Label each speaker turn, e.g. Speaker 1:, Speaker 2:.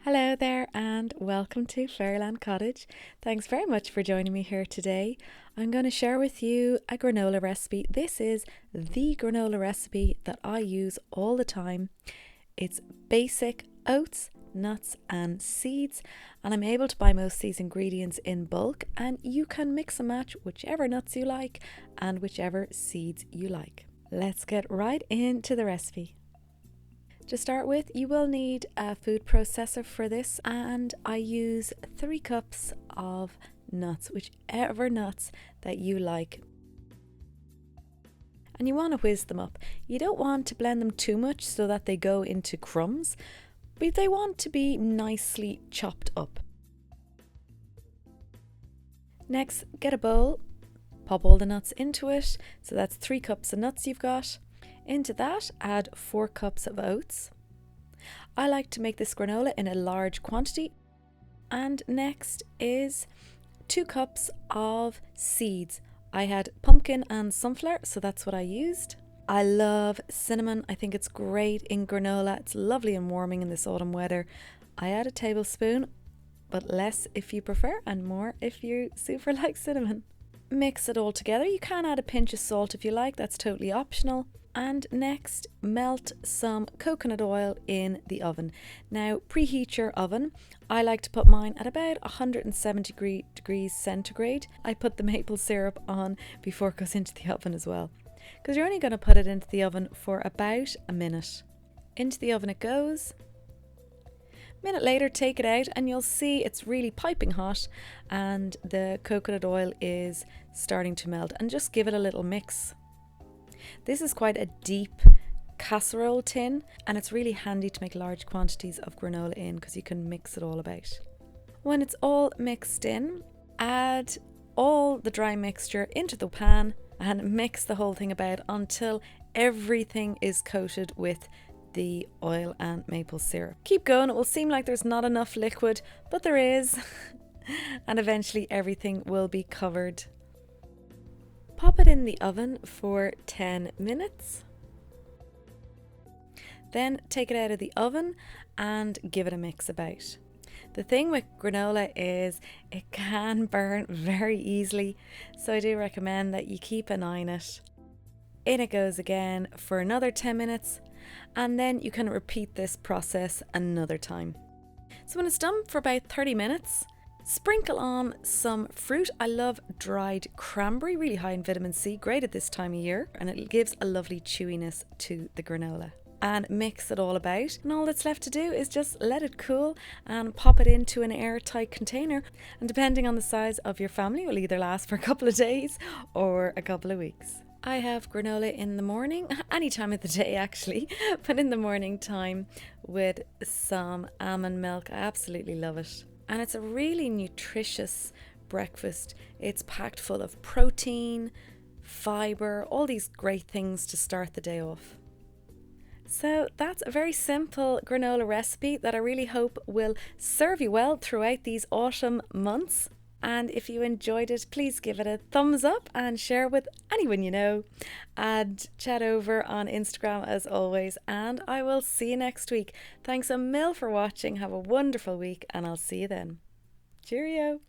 Speaker 1: Hello there and welcome to Fairyland Cottage. Thanks very much for joining me here today. I'm going to share with you a granola recipe. This is the granola recipe that I use all the time. It's basic oats, nuts and seeds, and I'm able to buy most of these ingredients in bulk, and you can mix and match whichever nuts you like and whichever seeds you like. Let's get right into the recipe. To start with, you will need a food processor for this, and I use 3 cups of nuts, whichever nuts that you like. And you want to whiz them up. You don't want to blend them too much so that they go into crumbs, but they want to be nicely chopped up. Next, get a bowl, pop all the nuts into it. So that's 3 cups of nuts you've got. Into that, add 4 cups of oats. I like to make this granola in a large quantity. And next is 2 cups of seeds. I had pumpkin and sunflower, so that's what I used. I love cinnamon. I think it's great in granola. It's lovely and warming in this autumn weather. I add a tablespoon, but less if you prefer and more if you super like cinnamon. Mix it all together. You can add a pinch of salt if you like, that's totally optional. And next, melt some coconut oil in the oven. Now, preheat your oven. I like to put mine at about 170 degrees centigrade. I put the maple syrup on before it goes into the oven as well, because you're only going to put it into the oven for about a minute. Into the oven it goes. A minute later, take it out and you'll see it's really piping hot and the coconut oil is starting to melt, and just give it a little mix. This is quite a deep casserole tin, and it's really handy to make large quantities of granola in because you can mix it all about. When it's all mixed in, add all the dry mixture into the pan and mix the whole thing about until everything is coated with the oil and maple syrup. Keep going. It will seem like there's not enough liquid, but there is. And eventually everything will be covered. Pop it in the oven for 10 minutes. Then take it out of the oven and give it a mix about. The thing with granola is it can burn very easily, so I do recommend that you keep an eye on it. In it goes again for another 10 minutes, and then you can repeat this process another time. So when it's done for about 30 minutes, sprinkle on some fruit. I love dried cranberry, really high in vitamin C, great at this time of year, and it gives a lovely chewiness to the granola. And mix it all about, and all that's left to do is just let it cool and pop it into an airtight container, and depending on the size of your family, it will either last for a couple of days or a couple of weeks. I have granola in the morning, any time of the day actually, but in the morning time with some almond milk. I absolutely love it. And it's a really nutritious breakfast. It's packed full of protein, fibre, all these great things to start the day off. So that's a very simple granola recipe that I really hope will serve you well throughout these autumn months. And if you enjoyed it, please give it a thumbs up and share with anyone you know. And chat over on Instagram as always. And I will see you next week. Thanks a mil for watching. Have a wonderful week and I'll see you then. Cheerio.